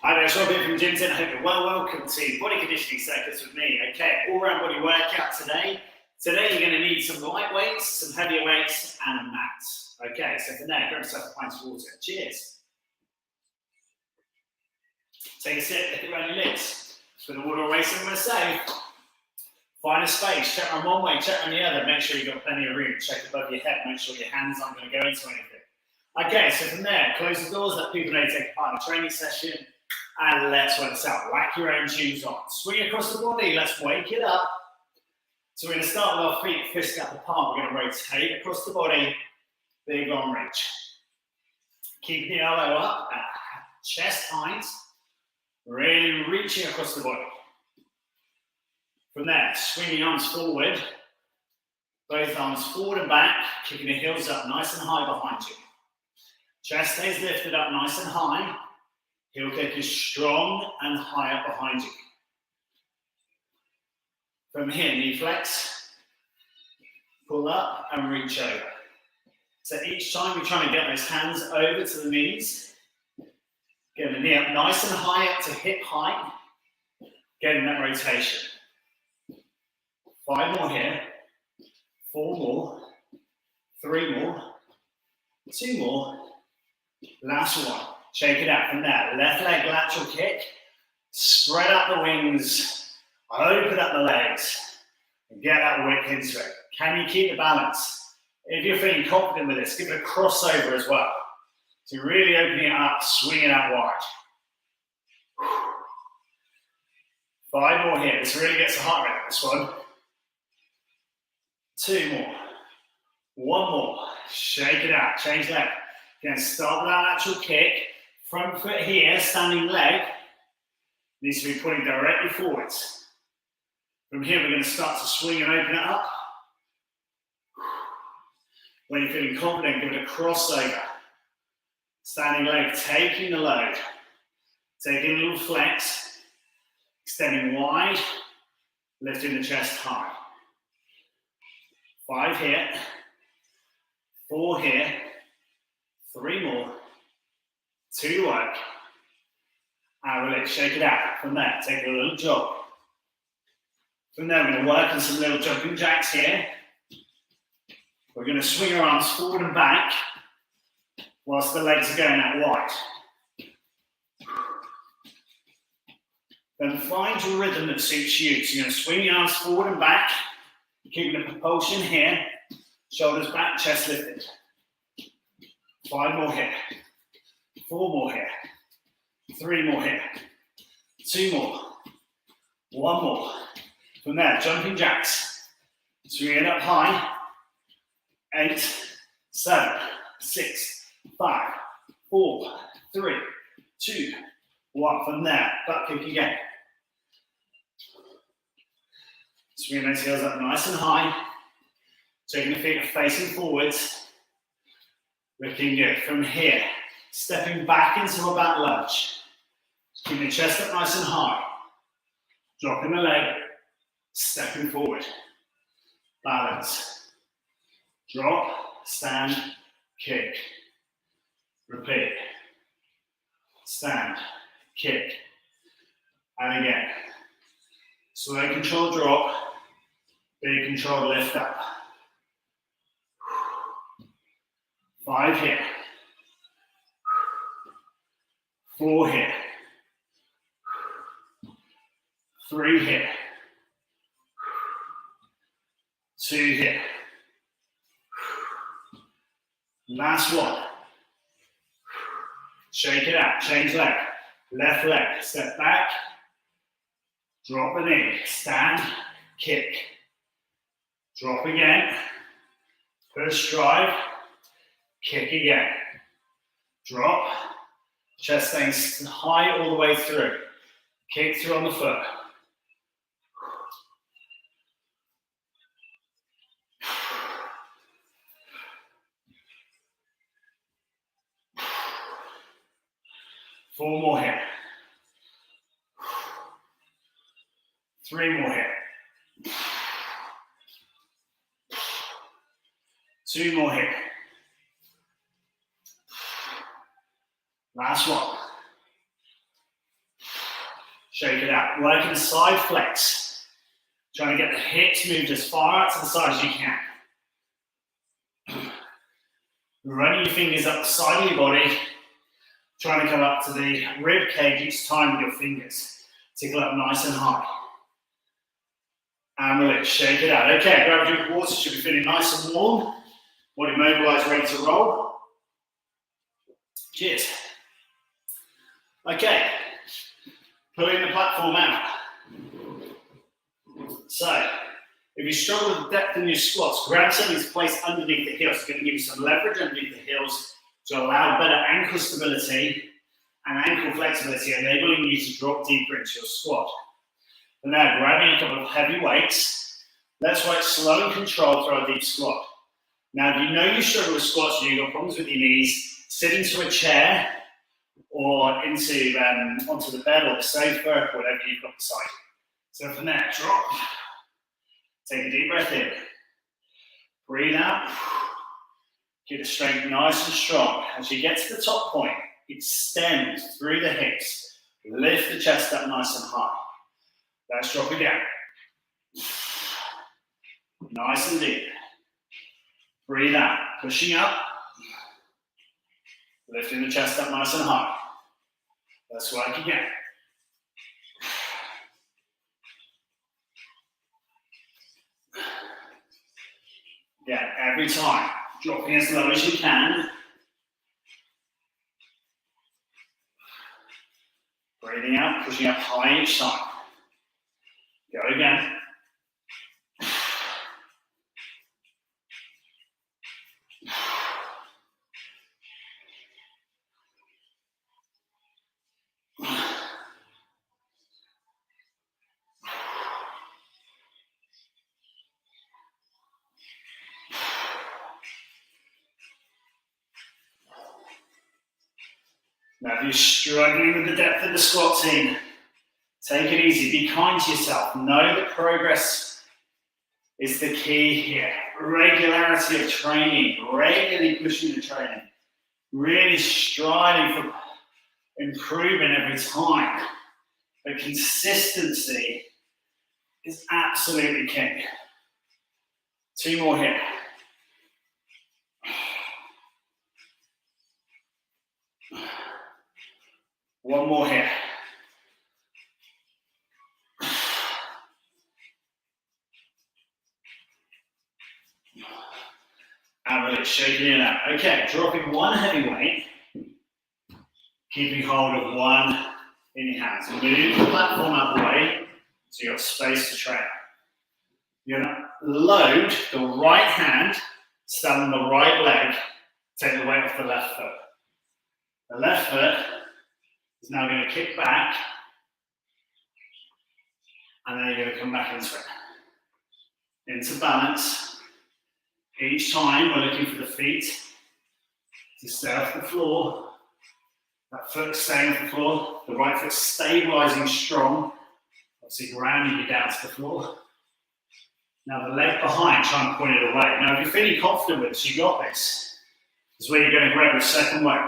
Hi there, it's Robin from Gym 10. I hope you're well. Welcome to Body Conditioning Circuits with me. Okay, all-round body workout today. Today you're going to need some light weights, some heavier weights, and a mat. Okay, so for now, grab yourself a pint of water. Cheers. Take a sip, lift it around your legs. Put the water away somewhere safe. Find a space, check around one way, check around the other. Make sure you've got plenty of room. Check above your head, make sure your hands aren't going to go into anything. Okay, so from there, close the doors, let people know you take part in a training session. And let's work this out. Whack your own shoes on. Swing across the body. Let's wake it up. So we're going to start with our feet fist up apart. We're going to rotate across the body. Big arm reach. Keep the elbow up. Chest height. Really reaching across the body. From there, swing the arms forward. Both arms forward and back. Kicking the heels up nice and high behind you. Chest stays lifted up nice and high. Heel kick is strong and high up behind you. From here, knee flex, pull up and reach over. So each time you're trying to get those hands over to the knees, getting the knee up nice and high up to hip height, getting that rotation. 5 more here, 4 more, 3 more, 2 more, last one. Shake it out from there. Left leg lateral kick. Spread out the wings. Open up the legs. And get that width into it. Can you keep the balance? If you're feeling confident with this, give it a crossover as well. So really opening it up, swinging out wide. 5 more here. This really gets the heart rate on this one. 2 more. 1 more. Shake it out. Change leg. Again, start with that lateral kick. Front foot here, standing leg, needs to be pointing directly forwards. From here, we're going to start to swing and open it up. When you're feeling confident, give it a crossover. Standing leg, taking the load. Taking a little flex. Extending wide, lifting the chest high. 5 here. 4 here. 3 more. 2 to work, and release, shake it out. From there, take a little jog. From there, we're going to work on some little jumping jacks here. We're going to swing our arms forward and back, whilst the legs are going out wide. Then find your rhythm that suits you. So you're going to swing your arms forward and back, keeping the propulsion here, shoulders back, chest lifted. 5 more here. 4 more here, 3 more here, 2 more, 1 more. From there, jumping jacks. Swing it up high. 8, 7, 6, 5, 4, 3, 2, 1. From there, butt kick again. Swing those heels up nice and high. Taking the feet facing forwards. Looking good. From here, stepping back into a back lunge. Keeping the chest up nice and high. Dropping the leg, stepping forward. Balance. Drop, stand, kick. Repeat. Stand, kick. And again. Slow controlled drop. Big controlled lift up. 5 here. 4 here. 3 here. 2 here. Last one. Shake it out. Change leg. Left leg. Step back. Drop the knee. Stand. Kick. Drop again. Push, drive. Kick again. Drop. Chest staying high all the way through. Kick through on the foot. Four more here. 3 more here. 2 more here. Last one. Shake it out. Working a side flex. Trying to get the hips moved as far out to the side as you can. Running your fingers up the side of your body. Trying to come up to the rib cage each time with your fingers. Tickle up nice and high. And release. Shake it out. Okay, grab a drink of water. Should be feeling nice and warm. Body mobilized, ready to roll. Cheers. Okay, pulling the platform out. So, if you struggle with depth in your squats, grab something to place underneath the heels. It's going to give you some leverage underneath the heels to allow better ankle stability and ankle flexibility, enabling you to drop deeper into your squat. And now, grabbing a couple of heavy weights, let's work slow and controlled through our deep squat. Now, if you know you struggle with squats or you've got problems with your knees, sit into a chair or into onto the bed or the sofa, or whatever you've got beside you. So from there, drop. Take a deep breath in. Breathe out. Keep the strength nice and strong. As you get to the top point, extend through the hips. Lift the chest up nice and high. Let's drop again. Nice and deep. Breathe out. Pushing up. Lifting the chest up nice and high. Let's work again. Yeah, every time. Dropping as low as you can. Breathing out, pushing up high each time. Go again. Now, if you're struggling with the depth of the squat team, take it easy, be kind to yourself. Know that progress is the key here. Regularity of training, regularly pushing the training, really striving for improvement every time. But consistency is absolutely key. 2 more here. One more here. And release, shaking it out. Okay, dropping one heavy weight, keeping hold of one in your hands. Move the platform out the way so you've got space to train. You're going to load the right hand, stand on the right leg, take the weight off the left foot. The left foot is now going to kick back, and then you're going to come back into it. Into balance. Each time we're looking for the feet to stay off the floor. That foot staying off the floor. The right foot stabilizing strong. Obviously grounding you down to the floor. Now the leg behind, try and point it away. Now if you're feeling confident with this, you got this. This is where you're going to grab your second weight.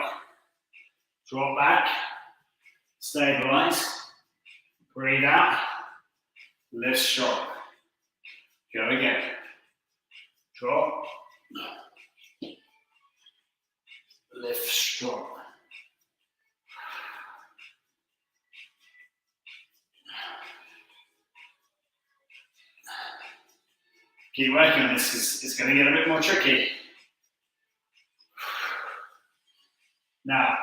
Drop back. Stabilize. Breathe out. Lift strong. Go again. Drop. Lift strong. Keep working on this because it's going to get a bit more tricky. Now,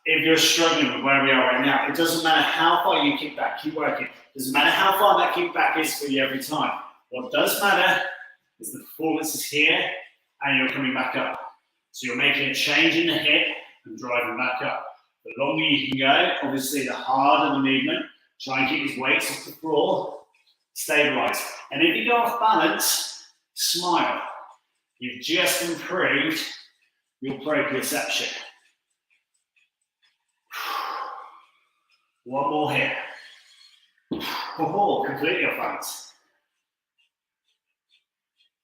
if you're struggling with where we are right now, it doesn't matter how far you kick back, keep working. It doesn't matter how far that kick back is for you every time. What does matter is the performance is here and you're coming back up. So you're making a change in the hip and driving back up. The longer you can go, obviously the harder the movement. Try and keep these weights off the floor. Stabilize. And if you go off balance, smile. You've just improved your proprioception. One more here. Oh, completely off balance.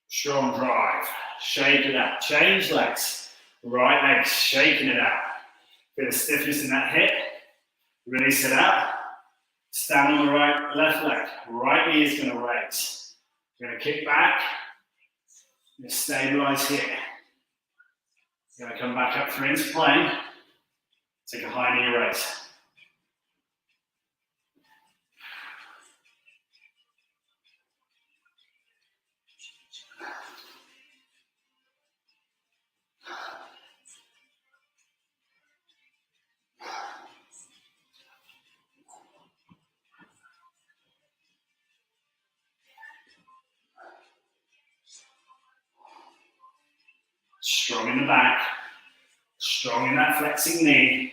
Strong drive. Shake it out. Change legs. Right leg shaking it out. Bit of stiffness in that hip. Release it out. Stand on the left leg. Right knee is going to raise. You're going to kick back. You're going to stabilize here. You're going to come back up through into plank. Take a high knee raise. Strong in the back. Strong in that flexing knee.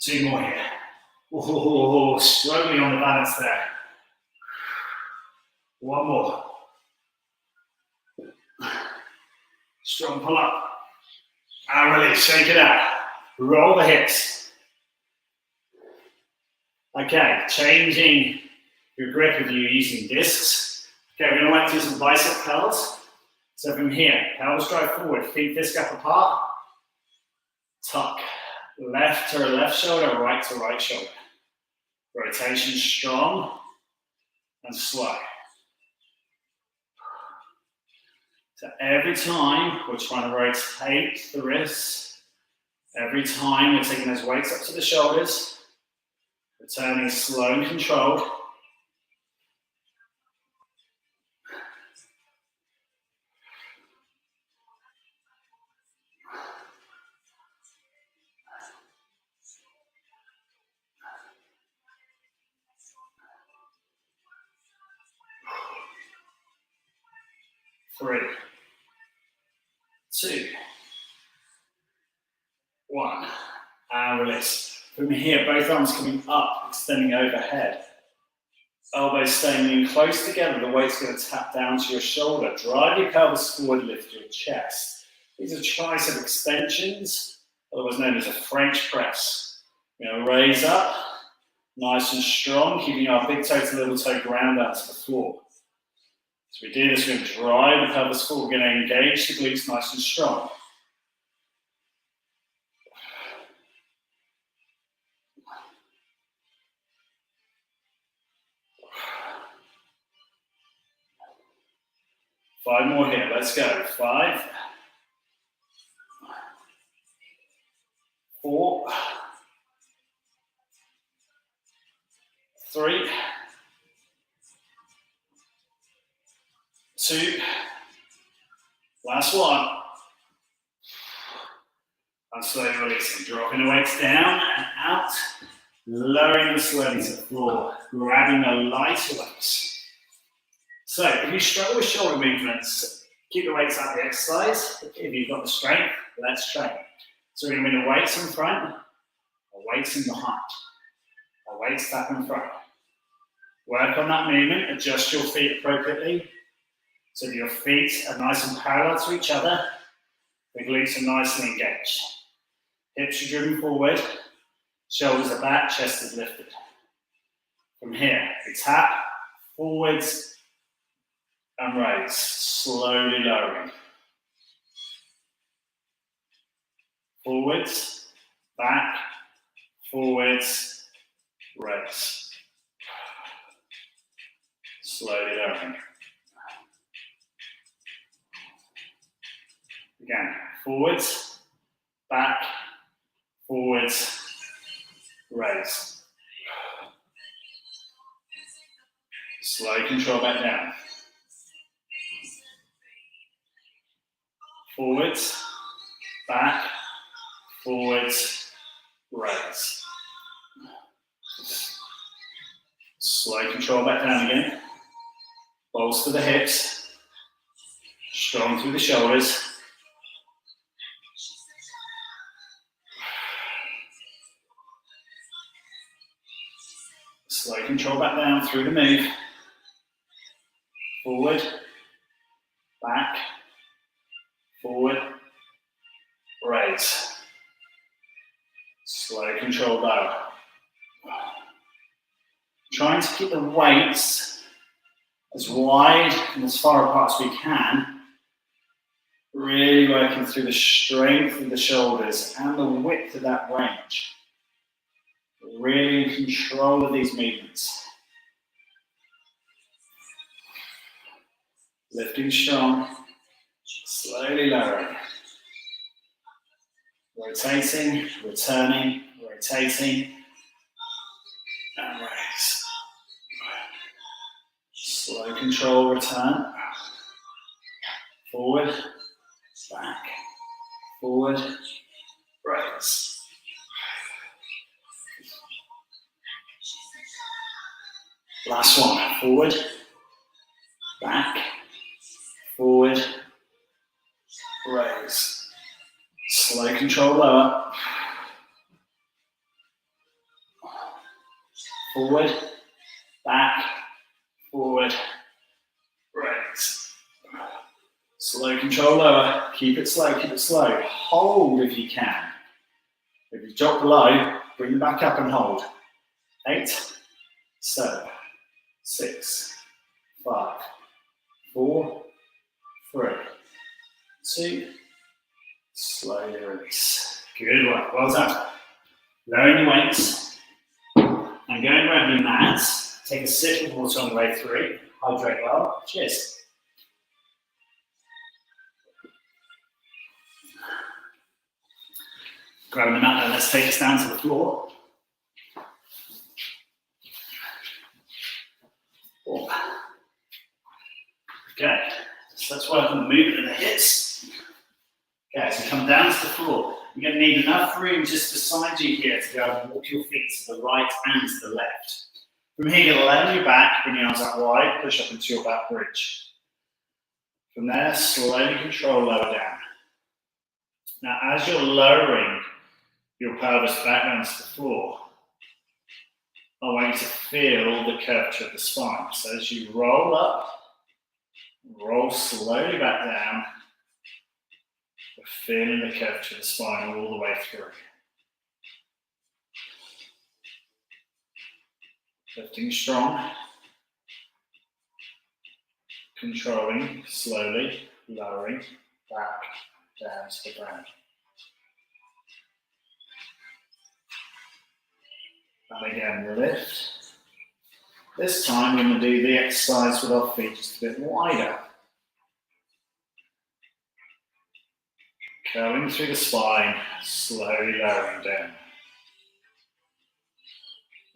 Two more here. Oh, struggling on the balance there. One more. Strong pull up. And release, shake it out. Roll the hips. Okay, changing your grip if you're using discs. Okay, we're going to work through some bicep curls. So from here, pelvis drive forward, feet disc up apart. Tuck. Left to left shoulder, right to right shoulder. Rotation strong and slow. So every time we're trying to rotate the wrists, every time we're taking those weights up to the shoulders, returning slow and controlled. Three, two, one, and release. From here, both arms coming up, extending overhead. Elbows staying in close together, the weight's going to tap down to your shoulder. Drive your pelvis forward, lift your chest. These are tricep extensions, otherwise known as a French press. We're going to raise up, nice and strong, keeping our big toe to little toe ground out to the floor. As we do this, we're going to drive the pelvis forward. We're going to engage the glutes nice and strong. Five more here, let's go. 5, 4, 3, 2, last one. And slowly releasing, dropping the weights down and out, lowering them slowly to the floor, grabbing the lighter weights. So if you struggle with shoulder movements, keep the weights out of the exercise. If you've got the strength, let's train. So we're going to bring the weights in front, or weights in behind, or weights tap in front. Work on that movement, adjust your feet appropriately, so that your feet are nice and parallel to each other, the glutes are nicely engaged. Hips are driven forward, shoulders are back, chest is lifted. From here, we tap, forwards, and raise, slowly lowering. Forwards, back, forwards, raise. Slowly lowering. Again, forwards, back, forwards, raise. Slow control back down. Forwards, back, forwards, raise. Slow control back down again. Bolster the hips. Strong through the shoulders. Slow control back down through the move. Forward, back, forward, raise. Slow, controlled lower. Trying to keep the weights as wide and as far apart as we can. Really working through the strength of the shoulders and the width of that range. Really in control of these movements. Lifting strong, slowly lowering. Rotating, returning, rotating, and raise. Slow control return. Forward, back, forward, raise. Last one, forward, back, forward, raise. Slow control lower. Forward, back, forward, raise. Slow control lower. Keep it slow, keep it slow. Hold if you can. If you drop below, bring them back up and hold. 8, 7, 6, 5, 4, 3, 2, slowly release. Good work, well done. Lowering the weights and going around your mat. Take a sip of water on the way through. Hydrate well. Cheers. Grabbing the mat and let's take us down to the floor. Okay, so let's work on the movement of the hips. Okay, so come down to the floor. You're going to need enough room just beside you here to be able to walk your feet to the right and to the left. From here, you're going to lay on your back, bring your arms out wide, push up into your back bridge. From there, slowly control lower down. Now, as you're lowering your pelvis back down to the floor, I want you to feel the curvature of the spine. So as you roll up, roll slowly back down, we're feeling the curvature of the spine all the way through. Lifting strong, controlling, slowly, lowering, back, down to the ground. And again, lift. This time we're going to do the exercise with our feet just a bit wider. Curling through the spine, slowly lowering down.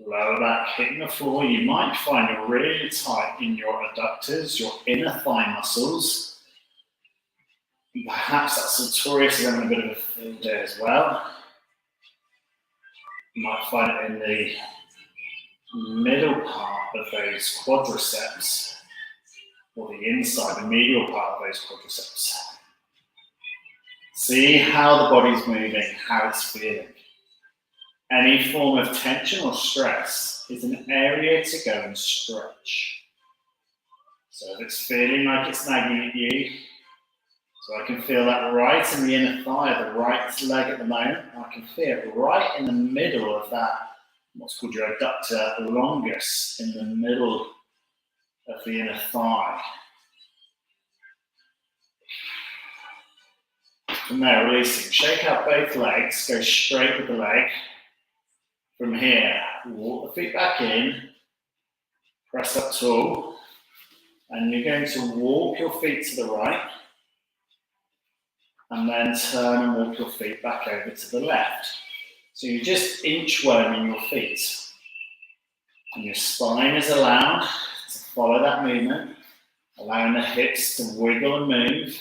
Lower back, hitting the floor. You might find you're really tight in your adductors, your inner thigh muscles. Perhaps that sartorius is having a bit of a field day as well. You might find it in the middle part of those quadriceps, or the inside, the medial part of those quadriceps. See how the body's moving, how it's feeling. Any form of tension or stress is an area to go and stretch. So if it's feeling like it's nagging at you, so I can feel that right in the inner thigh, the right leg at the moment, I can feel it right in the middle of that, what's called your adductor longus, in the middle of the inner thigh. From there, releasing. Shake out both legs, go straight with the leg. From here, walk the feet back in, press up tall, and you're going to walk your feet to the right, and then turn and walk your feet back over to the left. So you're just inchworming your feet, and your spine is allowed to follow that movement, allowing the hips to wiggle and move,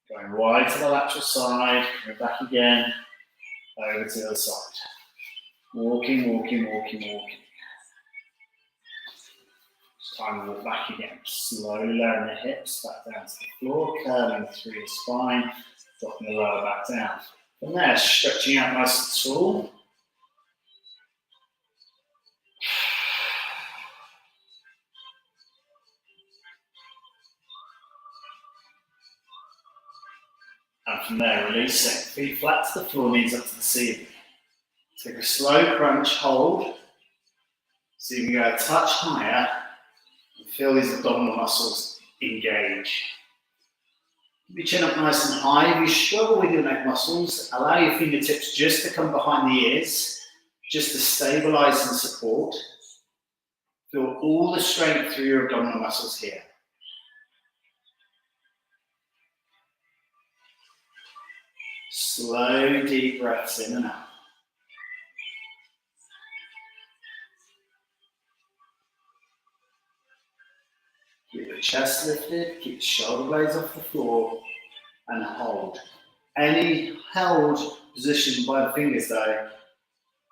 going wide to the lateral side, coming back again, over to the other side. Walking, walking, walking, walking. It's time to walk back again. Slowly lowering the hips back down to the floor, curling through the spine, dropping the lower back down. From there, stretching out nice and tall. And from there, releasing. Feet flat to the floor, knees up to the ceiling. Take a slow crunch, hold. So you can go a touch higher and feel these abdominal muscles engage. Keep your chin up nice and high. If you struggle with your neck muscles, allow your fingertips just to come behind the ears, just to stabilize and support. Feel all the strength through your abdominal muscles here. Slow, deep breaths in and out. Keep the chest lifted, keep the shoulder blades off the floor, and hold. Any held position by the fingers, though,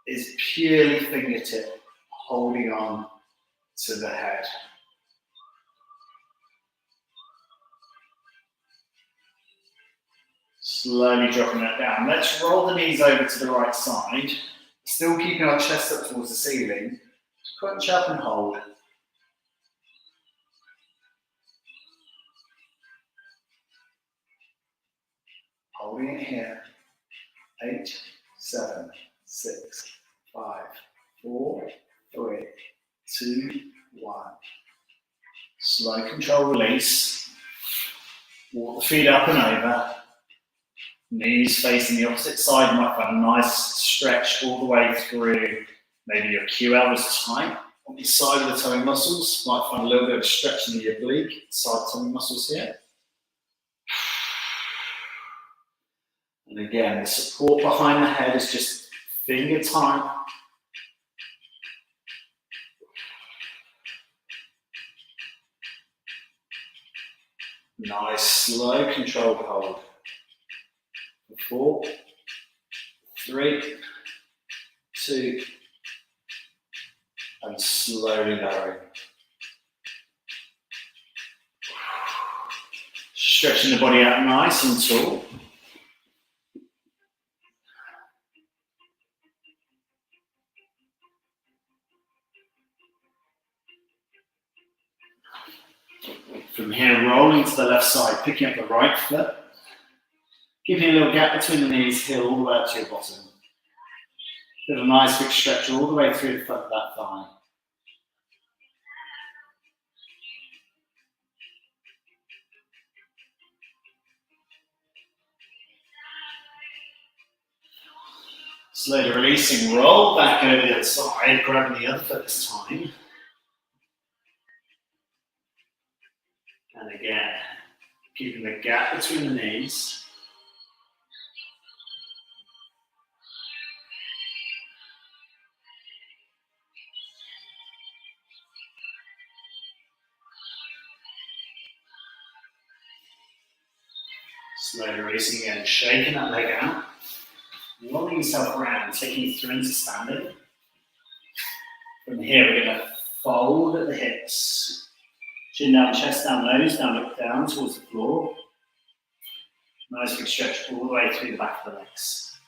is purely fingertip holding on to the head. Slowly dropping that down. Let's roll the knees over to the right side, still keeping our chest up towards the ceiling. Crunch up and hold. Holding it here. 8, 7, 6, 5, 4, 3, 2, 1. Slow control release. Walk the feet up and over. Knees facing the opposite side. You might find a nice stretch all the way through. Maybe your QL is tight on the side of the tummy muscles. Might find a little bit of stretch in the oblique side tummy muscles here. And again, the support behind the head is just finger tight. Nice, slow, controlled hold. 4, 3, 2, and slowly lowering. Stretching the body out nice and tall. From here, rolling to the left side, picking up the right foot. Keeping a little gap between the knees, heel all the way up to your bottom. Get a nice big stretch all the way through the front of that thigh. Slowly releasing, roll back over the other side, grabbing the other foot this time. And again, keeping the gap between the knees. Slowly releasing again, shaking that leg out. Rolling yourself around, taking you through into standing. From here, we're going to fold at the hips. Chin down, chest down, nose down, look down towards the floor. Nice big stretch all the way through the back of the legs.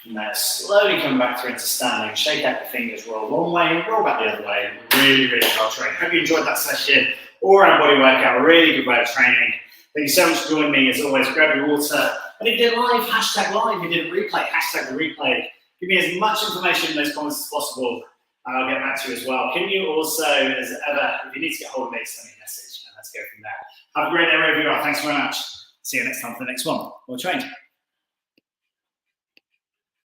From there, slowly come back through into standing. Shake out the fingers, roll one way, roll back the other way. Really, really well trained. Hope you enjoyed that session. All around body workout, really good way of training. Thank you so much for joining me. As always, grab your water. And if you did live, hashtag live. If you did a replay, hashtag the replay. Give me as much information in those comments as possible, and I'll get back to you as well. Can you also, as ever, if you need to get hold of me, send me a message, and let's go from there. Have a great day wherever you are. Thanks very much. See you next time for the next one. Well trained.